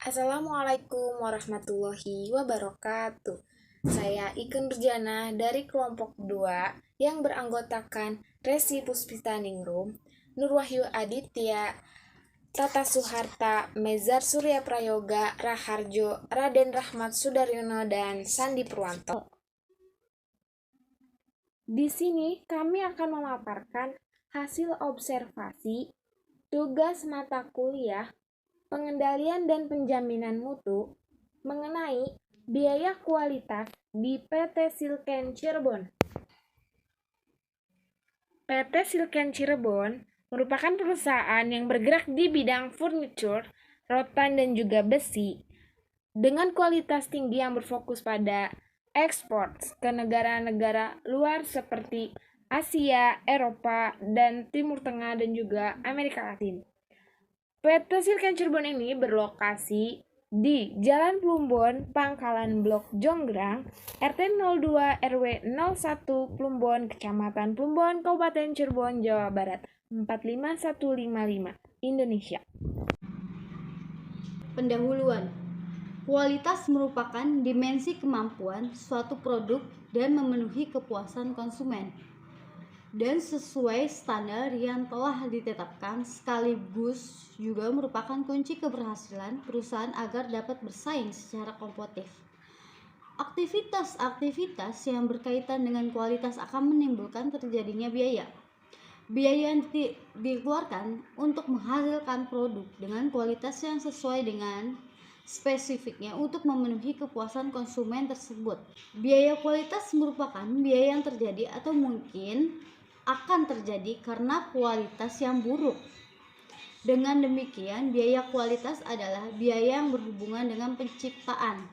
Assalamualaikum warahmatullahi wabarakatuh. Saya Ike Nurjana dari kelompok 2 yang beranggotakan Resi Puspitaningrum, Nurwahyu Aditya, Tata Suharta, Mezar Surya Prayoga, Raharjo, Raden Rahmat Sudaryono, dan Sandi Purwanto. Di sini kami akan memaparkan hasil observasi, tugas mata kuliah, pengendalian dan penjaminan mutu mengenai biaya kualitas di PT Silken Cirebon. PT Silken Cirebon merupakan perusahaan yang bergerak di bidang furniture, rotan, dan juga besi dengan kualitas tinggi yang berfokus pada ekspor ke negara-negara luar seperti Asia, Eropa, dan Timur Tengah, dan juga Amerika Latin. PT Silken Cirebon ini berlokasi di Jalan Plumbon, Pangkalan Blok Jonggrang, RT 02 RW 01 Plumbon, Kecamatan Plumbon, Kabupaten Cirebon, Jawa Barat 45155, Indonesia. Pendahuluan. Kualitas merupakan dimensi kemampuan suatu produk dan memenuhi kepuasan konsumen dan sesuai standar yang telah ditetapkan, sekaligus juga merupakan kunci keberhasilan perusahaan agar dapat bersaing secara kompetitif. Aktivitas-aktivitas yang berkaitan dengan kualitas akan menimbulkan terjadinya biaya. Biaya yang dikeluarkan untuk menghasilkan produk dengan kualitas yang sesuai dengan spesifiknya untuk memenuhi kepuasan konsumen tersebut. Biaya kualitas merupakan biaya yang terjadi atau mungkin akan terjadi karena kualitas yang buruk. Dengan demikian, biaya kualitas adalah biaya yang berhubungan dengan penciptaan,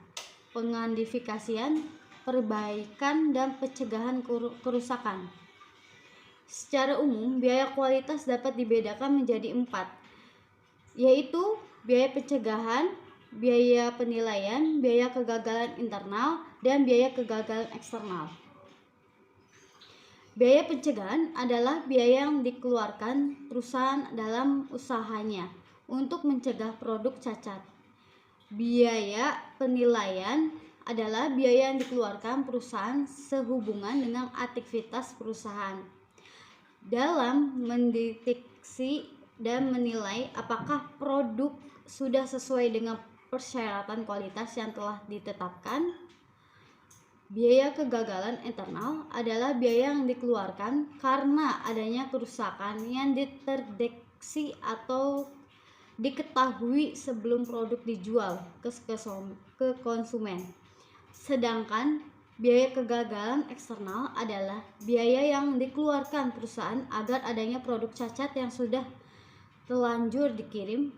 pengidentifikasian, perbaikan, dan pencegahan kerusakan. Secara umum, biaya kualitas dapat dibedakan menjadi 4, yaitu biaya pencegahan, biaya penilaian, biaya kegagalan internal, dan biaya kegagalan eksternal. Biaya pencegahan adalah biaya yang dikeluarkan perusahaan dalam usahanya untuk mencegah produk cacat. Biaya penilaian adalah biaya yang dikeluarkan perusahaan sehubungan dengan aktivitas perusahaan dalam mendeteksi dan menilai apakah produk sudah sesuai dengan persyaratan kualitas yang telah ditetapkan. Biaya kegagalan internal adalah biaya yang dikeluarkan karena adanya kerusakan yang terdeteksi atau diketahui sebelum produk dijual ke konsumen. Sedangkan biaya kegagalan eksternal adalah biaya yang dikeluarkan perusahaan agar adanya produk cacat yang sudah terlanjur dikirim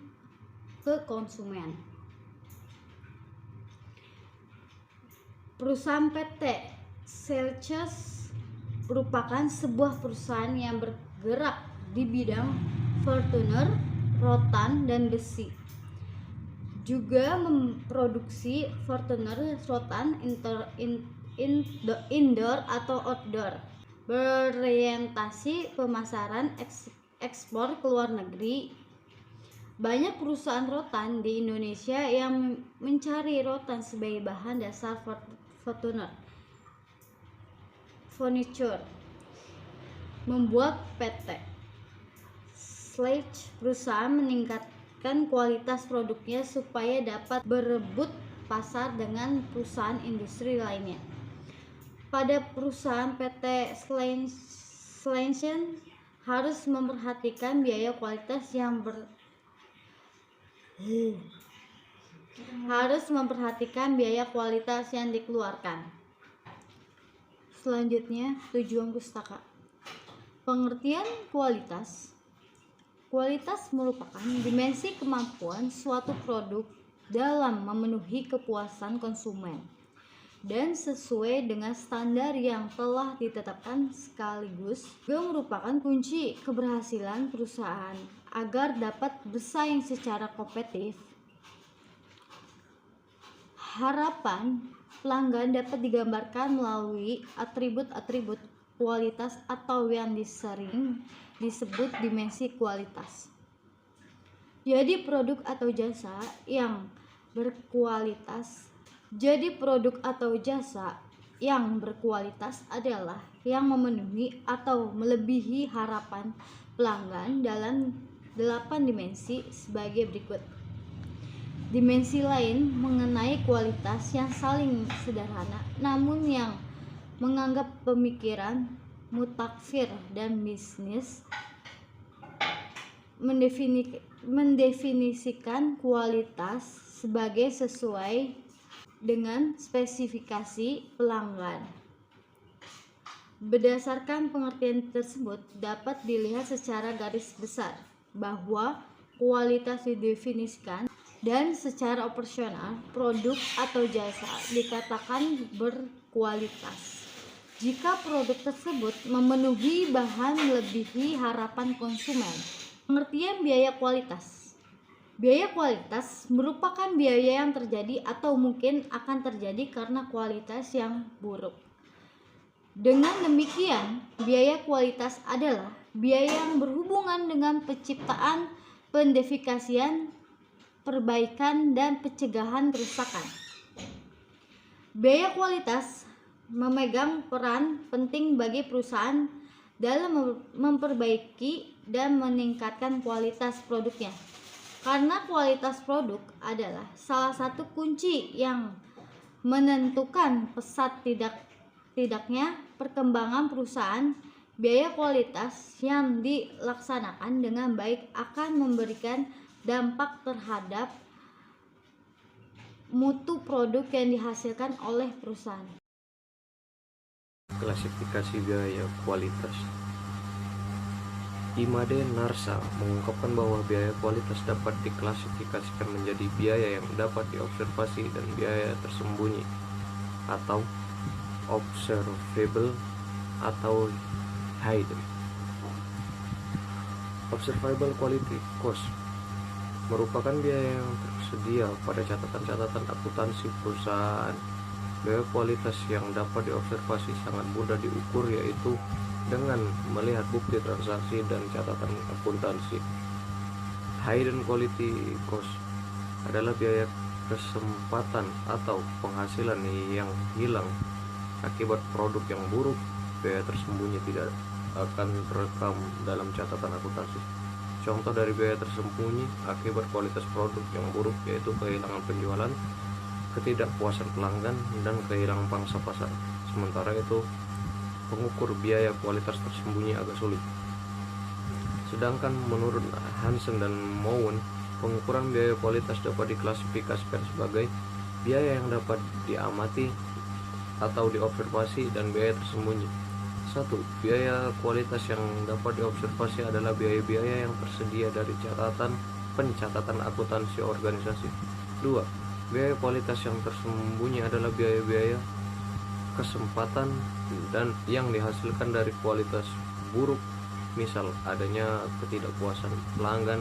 ke konsumen. Perusahaan PT Celsius merupakan sebuah perusahaan yang bergerak di bidang furniture, rotan, dan besi. Juga memproduksi furniture, rotan indoor atau outdoor, berorientasi pemasaran ekspor ke luar negeri. Banyak perusahaan rotan di Indonesia yang mencari rotan sebagai bahan dasar furniture. Membuat PT Sledge perusahaan meningkatkan kualitas produknya supaya dapat berebut pasar dengan perusahaan industri lainnya. Pada perusahaan PT Sledge harus memperhatikan biaya kualitas yang dikeluarkan. Selanjutnya, tujuan pustaka. Pengertian kualitas. Kualitas merupakan dimensi kemampuan suatu produk dalam memenuhi kepuasan konsumen dan sesuai dengan standar yang telah ditetapkan, sekaligus juga merupakan kunci keberhasilan perusahaan agar dapat bersaing secara kompetitif. Harapan pelanggan dapat digambarkan melalui atribut-atribut kualitas atau yang sering disebut dimensi kualitas. Jadi produk atau jasa yang berkualitas. Jadi produk atau jasa yang berkualitas adalah yang memenuhi atau melebihi harapan pelanggan dalam 8 dimensi sebagai berikut. Dimensi lain mengenai kualitas yang saling sederhana namun yang menganggap pemikiran mutakhir dan bisnis mendefinisikan kualitas sebagai sesuai dengan spesifikasi pelanggan. Berdasarkan pengertian tersebut dapat dilihat secara garis besar bahwa kualitas didefinisikan dan secara operasional produk atau jasa dikatakan berkualitas jika produk tersebut memenuhi bahan melebihi harapan konsumen. Pengertian biaya kualitas. Biaya kualitas merupakan biaya yang terjadi atau mungkin akan terjadi karena kualitas yang buruk. Dengan demikian, biaya kualitas adalah biaya yang berhubungan dengan penciptaan, pendefiniasian, perbaikan, dan pencegahan kerusakan. Biaya kualitas memegang peran penting bagi perusahaan dalam memperbaiki dan meningkatkan kualitas produknya. Karena kualitas produk adalah salah satu kunci yang menentukan pesat tidaknya perkembangan perusahaan, biaya kualitas yang dilaksanakan dengan baik akan memberikan dampak terhadap mutu produk yang dihasilkan oleh perusahaan. Klasifikasi biaya kualitas. Imade Narsa mengungkapkan bahwa biaya kualitas dapat diklasifikasikan menjadi biaya yang dapat diobservasi dan biaya tersembunyi atau observable atau hidden. Observable quality cost merupakan biaya yang tersedia pada catatan-catatan akuntansi perusahaan. Biaya kualitas yang dapat diobservasi sangat mudah diukur, yaitu dengan melihat bukti transaksi dan catatan akuntansi. Hidden quality cost adalah biaya kesempatan atau penghasilan yang hilang akibat produk yang buruk. Biaya tersembunyi tidak akan terekam dalam catatan akuntansi. Contoh dari biaya tersembunyi akibat kualitas produk yang buruk yaitu kehilangan penjualan, ketidakpuasan pelanggan, dan kehilangan pangsa pasar. Sementara itu, pengukur biaya kualitas tersembunyi agak sulit. Sedangkan menurut Hansen dan Mowen, pengukuran biaya kualitas dapat diklasifikasikan sebagai biaya yang dapat diamati atau diobservasi dan biaya tersembunyi. 1. Biaya kualitas yang dapat diobservasi adalah biaya-biaya yang tersedia dari pencatatan akuntansi organisasi. 2. Biaya kualitas yang tersembunyi adalah biaya-biaya kesempatan dan yang dihasilkan dari kualitas buruk, misal adanya ketidakpuasan pelanggan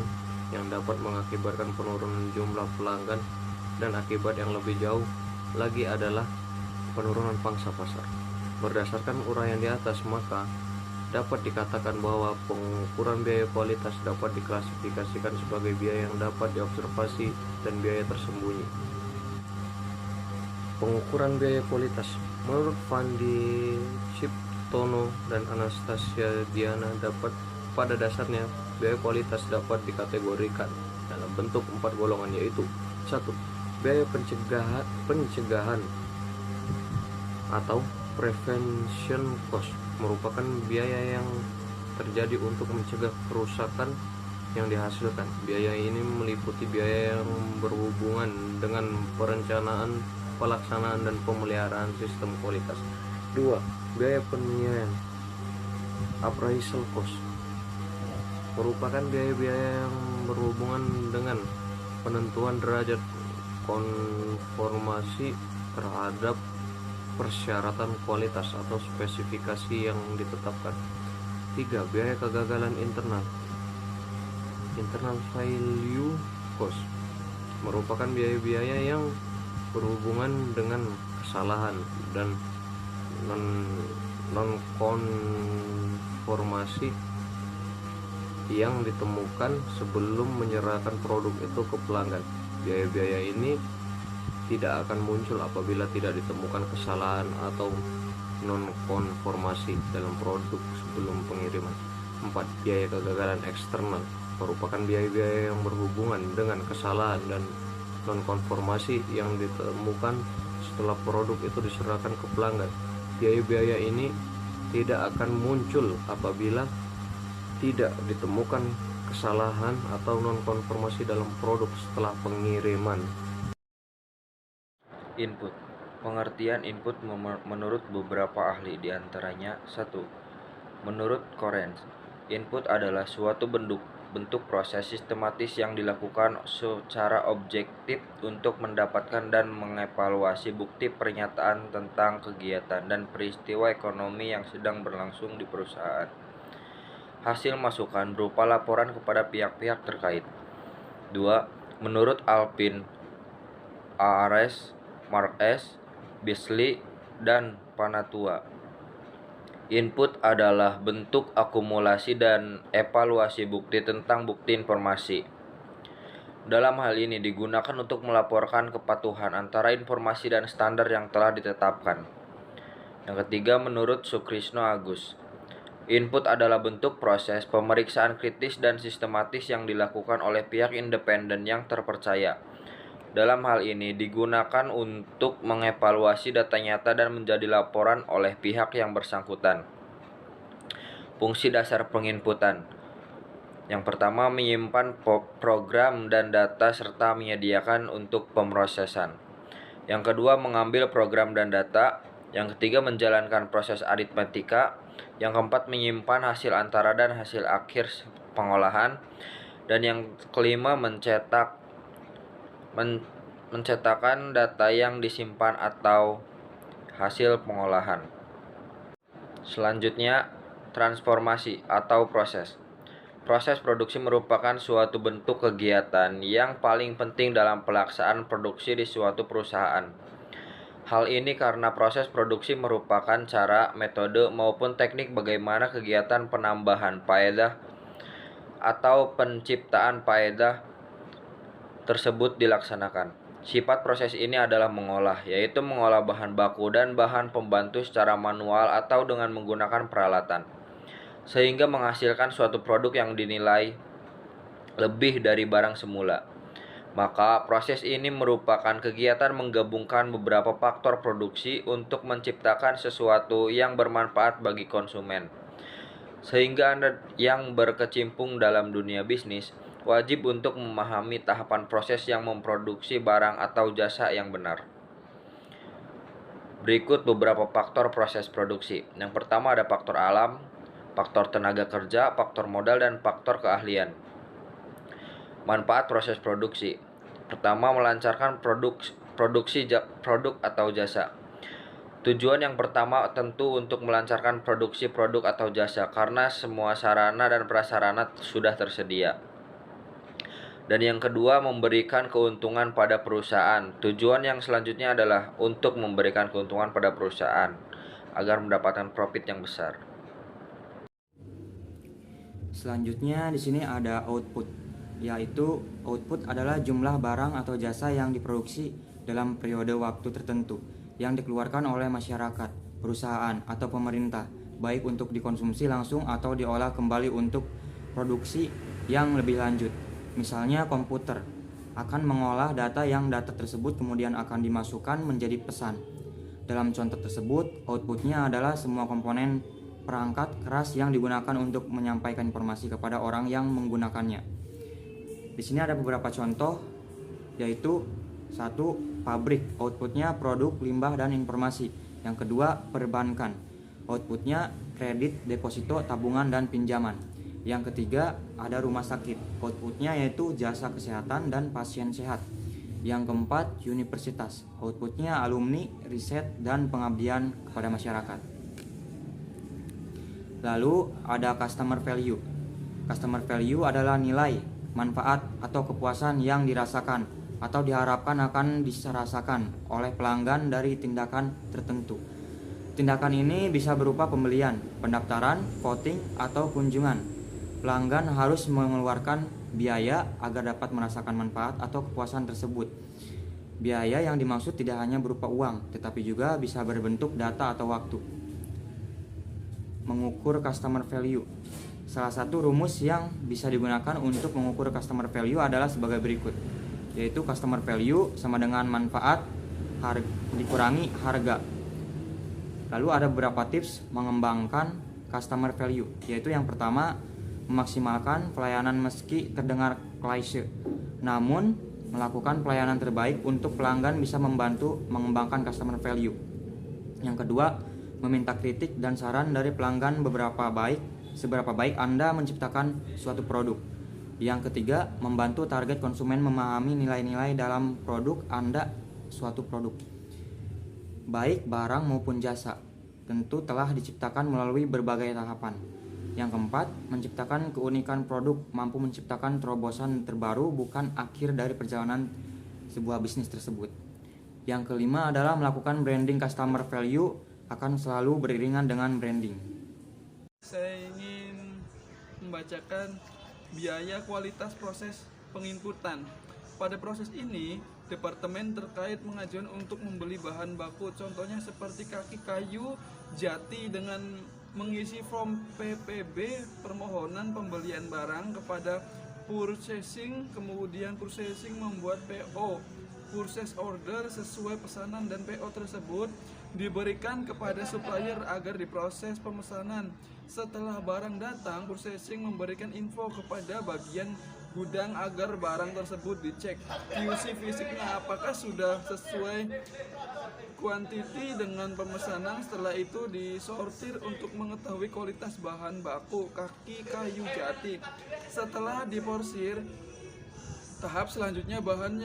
yang dapat mengakibatkan penurunan jumlah pelanggan, dan akibat yang lebih jauh lagi adalah penurunan pangsa pasar. Berdasarkan uraian di atas, maka dapat dikatakan bahwa pengukuran biaya kualitas dapat diklasifikasikan sebagai biaya yang dapat diobservasi dan biaya tersembunyi. Pengukuran biaya kualitas menurut Fandi Ciptono dan Anastasia Diana pada dasarnya biaya kualitas dapat dikategorikan dalam bentuk 4 golongan, yaitu 1. Biaya pencegahan atau prevention cost merupakan biaya yang terjadi untuk mencegah kerusakan yang dihasilkan. Biaya ini meliputi biaya yang berhubungan dengan perencanaan, pelaksanaan, dan pemeliharaan sistem kualitas. 2. Biaya penilaian appraisal cost merupakan biaya-biaya yang berhubungan dengan penentuan derajat konformasi terhadap persyaratan kualitas atau spesifikasi yang ditetapkan. 3. Biaya kegagalan internal value cost merupakan biaya-biaya yang berhubungan dengan kesalahan dan non-konformasi yang ditemukan sebelum menyerahkan produk itu ke pelanggan. Biaya-biaya ini tidak akan muncul apabila tidak ditemukan kesalahan atau non-konformasi dalam produk sebelum pengiriman. 4. Biaya kegagalan eksternal merupakan biaya-biaya yang berhubungan dengan kesalahan dan non-konformasi yang ditemukan setelah produk itu diserahkan ke pelanggan. Biaya-biaya ini tidak akan muncul apabila tidak ditemukan kesalahan atau non-konformasi dalam produk setelah pengiriman. Input. Pengertian input menurut beberapa ahli, diantaranya 1. Menurut Correns, input adalah suatu bentuk proses sistematis yang dilakukan secara objektif untuk mendapatkan dan mengevaluasi bukti pernyataan tentang kegiatan dan peristiwa ekonomi yang sedang berlangsung di perusahaan. Hasil masukan berupa laporan kepada pihak-pihak terkait. 2. Menurut Alpin, ARS, Mark S., Beasley, dan Panatua, input adalah bentuk akumulasi dan evaluasi bukti tentang bukti informasi. Dalam hal ini digunakan untuk melaporkan kepatuhan antara informasi dan standar yang telah ditetapkan. Yang ketiga, menurut Sukrisno Agus, input adalah bentuk proses pemeriksaan kritis dan sistematis yang dilakukan oleh pihak independen yang terpercaya. Dalam hal ini digunakan untuk mengevaluasi data nyata dan menjadi laporan oleh pihak yang bersangkutan. Fungsi dasar penginputan. Yang pertama, menyimpan program dan data serta menyediakan untuk pemrosesan. Yang kedua, mengambil program dan data. Yang ketiga, menjalankan proses aritmetika. Yang keempat, menyimpan hasil antara dan hasil akhir pengolahan. Dan yang kelima, mencetakkan data yang disimpan atau hasil pengolahan. Selanjutnya, transformasi atau proses. Proses produksi merupakan suatu bentuk kegiatan yang paling penting dalam pelaksanaan produksi di suatu perusahaan. Hal ini karena proses produksi merupakan cara, metode, maupun teknik bagaimana kegiatan penambahan faedah atau penciptaan faedah tersebut dilaksanakan. Sifat proses ini adalah mengolah, yaitu mengolah bahan baku dan bahan pembantu secara manual atau dengan menggunakan peralatan, sehingga menghasilkan suatu produk yang dinilai lebih dari barang semula. Maka proses ini merupakan kegiatan menggabungkan beberapa faktor produksi untuk menciptakan sesuatu yang bermanfaat bagi konsumen. Sehingga Anda yang berkecimpung dalam dunia bisnis wajib untuk memahami tahapan proses yang memproduksi barang atau jasa yang benar. Berikut beberapa faktor proses produksi. Yang pertama ada faktor alam, faktor tenaga kerja, faktor modal, dan faktor keahlian. Manfaat proses produksi. Pertama, melancarkan produksi produk atau jasa. Tujuan yang pertama tentu untuk melancarkan produksi produk atau jasa karena semua sarana dan prasarana sudah tersedia. Dan yang kedua, memberikan keuntungan pada perusahaan. Tujuan yang selanjutnya adalah untuk memberikan keuntungan pada perusahaan agar mendapatkan profit yang besar. Selanjutnya di sini ada output, yaitu output adalah jumlah barang atau jasa yang diproduksi dalam periode waktu tertentu yang dikeluarkan oleh masyarakat, perusahaan, atau pemerintah, baik untuk dikonsumsi langsung atau diolah kembali untuk produksi yang lebih lanjut. Misalnya komputer akan mengolah data tersebut kemudian akan dimasukkan menjadi pesan. Dalam contoh tersebut, outputnya adalah semua komponen perangkat keras yang digunakan untuk menyampaikan informasi kepada orang yang menggunakannya. Di sini ada beberapa contoh, yaitu 1. Pabrik, outputnya produk, limbah, dan informasi. Yang kedua, perbankan, outputnya kredit, deposito, tabungan, dan pinjaman. Yang ketiga, ada rumah sakit, outputnya yaitu jasa kesehatan dan pasien sehat. Yang keempat, universitas, outputnya alumni, riset, dan pengabdian kepada masyarakat. Lalu ada customer value. Customer value adalah nilai, manfaat, atau kepuasan yang dirasakan atau diharapkan akan dirasakan oleh pelanggan dari tindakan tertentu. Tindakan ini bisa berupa pembelian, pendaftaran, voting, atau kunjungan. Pelanggan harus mengeluarkan biaya agar dapat merasakan manfaat atau kepuasan tersebut. Biaya yang dimaksud tidak hanya berupa uang, tetapi juga bisa berbentuk data atau waktu. Mengukur customer value. Salah satu rumus yang bisa digunakan untuk mengukur customer value adalah sebagai berikut, yaitu customer value sama dengan manfaat dikurangi harga. Lalu ada beberapa tips mengembangkan customer value, yaitu yang pertama, memaksimalkan pelayanan meski terdengar klise, namun melakukan pelayanan terbaik untuk pelanggan bisa membantu mengembangkan customer value. Yang kedua, meminta kritik dan saran dari pelanggan seberapa baik Anda menciptakan suatu produk. Yang ketiga, membantu target konsumen memahami nilai-nilai dalam produk Anda suatu produk, baik barang maupun jasa, tentu telah diciptakan melalui berbagai tahapan. Yang keempat, menciptakan keunikan produk, mampu menciptakan terobosan terbaru bukan akhir dari perjalanan sebuah bisnis tersebut. Yang kelima adalah melakukan branding customer value akan selalu beriringan dengan branding. Saya ingin membacakan biaya kualitas proses penginputan. Pada proses ini, departemen terkait mengajukan untuk membeli bahan baku, contohnya seperti kaki kayu jati dengan mengisi form PPB permohonan pembelian barang kepada purchasing, kemudian purchasing membuat PO purchase order sesuai pesanan dan PO tersebut diberikan kepada supplier agar diproses pemesanan. Setelah barang datang, purchasing memberikan info kepada bagian gudang agar barang tersebut dicek QC fisiknya apakah sudah sesuai kuantiti dengan pemesanan. Setelah itu disortir untuk mengetahui kualitas bahan baku kaki kayu jati. Setelah diporsir, tahap selanjutnya bahan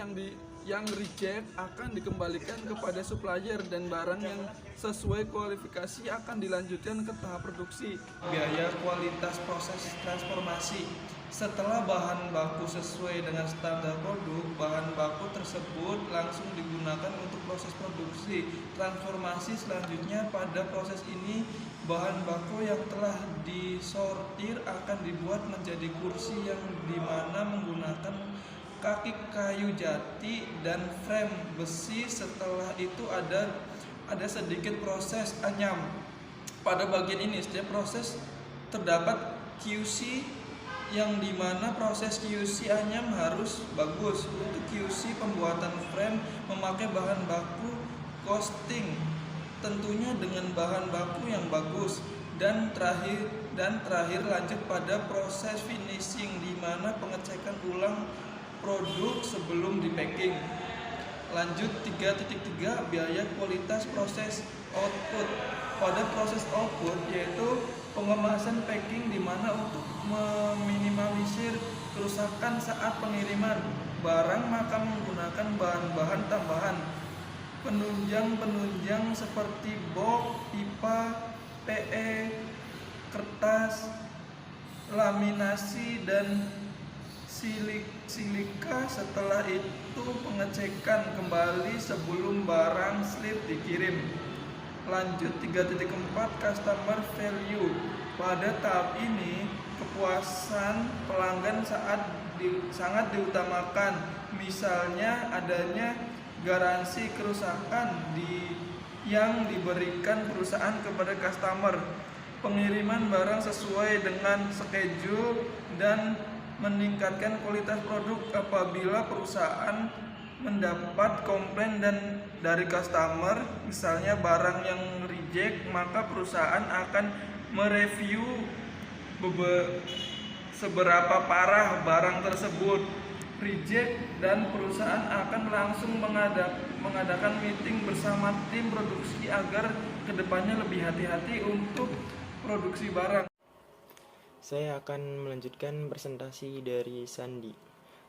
yang reject akan dikembalikan kepada supplier dan barang yang sesuai kualifikasi akan dilanjutkan ke tahap produksi. Biaya kualitas proses transformasi. Setelah bahan baku sesuai dengan standar produk, bahan baku tersebut langsung digunakan untuk proses produksi. Transformasi selanjutnya, pada proses ini bahan baku yang telah disortir akan dibuat menjadi kursi yang dimana menggunakan kaki kayu jati dan frame besi. Setelah itu ada sedikit proses anyam. Pada bagian ini setiap proses terdapat QC yang dimana proses QC anyam harus bagus. Untuk QC pembuatan frame memakai bahan baku casting, tentunya dengan bahan baku yang bagus. Dan terakhir lanjut pada proses finishing, di mana pengecekan ulang produk sebelum di packing. Lanjut 3.3 biaya kualitas proses output. Pada proses output yaitu pengemasan packing, di mana untuk meminimalisir kerusakan saat pengiriman barang maka menggunakan bahan-bahan tambahan penunjang seperti box, pipa, PE, kertas, laminasi dan silika. Setelah itu pengecekan kembali sebelum barang slip dikirim. Lanjut 3.4 customer value. Pada tahap ini kepuasan pelanggan sangat diutamakan. Misalnya adanya garansi kerusakan yang diberikan perusahaan kepada customer, pengiriman barang sesuai dengan schedule, dan meningkatkan kualitas produk. Apabila perusahaan mendapat komplain dari customer, misalnya barang yang reject, maka perusahaan akan mereview seberapa parah barang tersebut reject, dan perusahaan akan langsung mengadakan meeting bersama tim produksi agar kedepannya lebih hati-hati untuk produksi barang. Saya akan melanjutkan presentasi dari Sandi.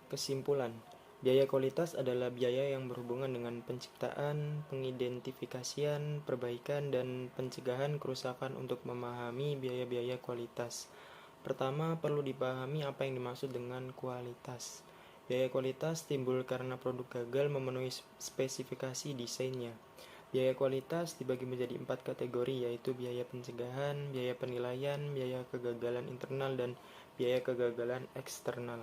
Kesimpulan, biaya kualitas adalah biaya yang berhubungan dengan penciptaan, pengidentifikasian, perbaikan, dan pencegahan kerusakan. Untuk memahami biaya-biaya kualitas, pertama perlu dipahami apa yang dimaksud dengan kualitas. Biaya kualitas timbul karena produk gagal memenuhi spesifikasi desainnya. Biaya kualitas dibagi menjadi 4 kategori, yaitu biaya pencegahan, biaya penilaian, biaya kegagalan internal, dan biaya kegagalan eksternal.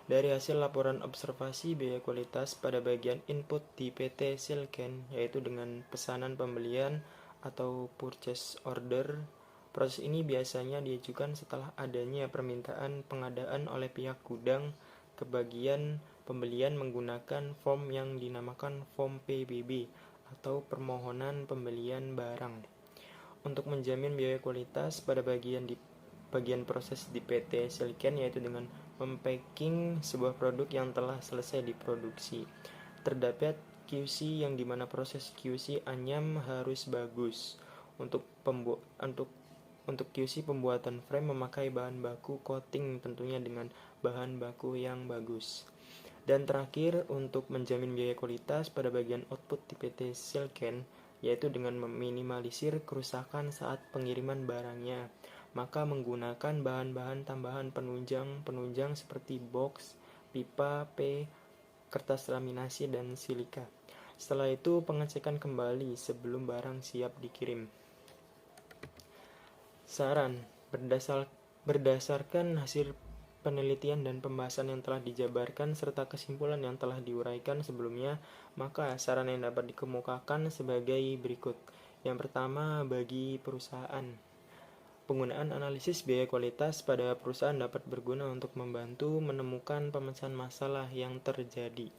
Dari hasil laporan observasi biaya kualitas pada bagian input di PT Silken, yaitu dengan pesanan pembelian atau purchase order, proses ini biasanya diajukan setelah adanya permintaan pengadaan oleh pihak gudang ke bagian pembelian menggunakan form yang dinamakan form PBB atau permohonan pembelian barang. Untuk menjamin biaya kualitas pada bagian proses di PT Silken, yaitu dengan mempacking sebuah produk yang telah selesai diproduksi. Terdapat QC yang dimana proses QC anyam harus bagus. Untuk QC pembuatan frame memakai bahan baku coating tentunya dengan bahan baku yang bagus. Dan terakhir, untuk menjamin biaya kualitas pada bagian output di PT Silken, yaitu dengan meminimalisir kerusakan saat pengiriman barangnya, maka menggunakan bahan-bahan tambahan penunjang seperti box, pipa, kertas laminasi, dan silika. Setelah itu, pengecekan kembali sebelum barang siap dikirim. Saran, berdasarkan hasil penelitian dan pembahasan yang telah dijabarkan serta kesimpulan yang telah diuraikan sebelumnya, maka saran yang dapat dikemukakan sebagai berikut. Yang pertama, bagi perusahaan, penggunaan analisis biaya kualitas pada perusahaan dapat berguna untuk membantu menemukan pemecahan masalah yang terjadi.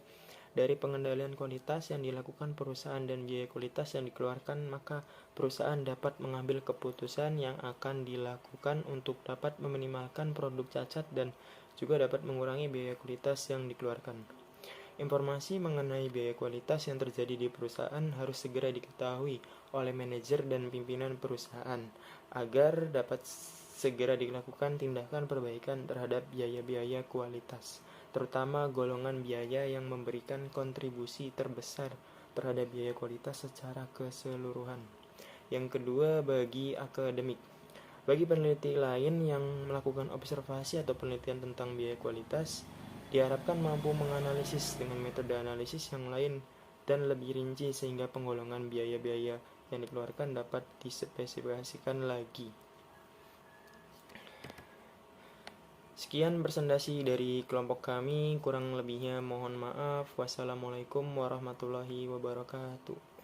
Dari pengendalian kualitas yang dilakukan perusahaan dan biaya kualitas yang dikeluarkan, maka perusahaan dapat mengambil keputusan yang akan dilakukan untuk dapat meminimalkan produk cacat dan juga dapat mengurangi biaya kualitas yang dikeluarkan. Informasi mengenai biaya kualitas yang terjadi di perusahaan harus segera diketahui oleh manajer dan pimpinan perusahaan agar dapat segera dilakukan tindakan perbaikan terhadap biaya-biaya kualitas, terutama golongan biaya yang memberikan kontribusi terbesar terhadap biaya kualitas secara keseluruhan. Yang kedua, bagi akademik. Bagi peneliti lain yang melakukan observasi atau penelitian tentang biaya kualitas, diharapkan mampu menganalisis dengan metode analisis yang lain dan lebih rinci sehingga penggolongan biaya-biaya yang dikeluarkan dapat dispesifikasikan lagi. Sekian presentasi dari kelompok kami, kurang lebihnya mohon maaf. Wassalamualaikum warahmatullahi wabarakatuh.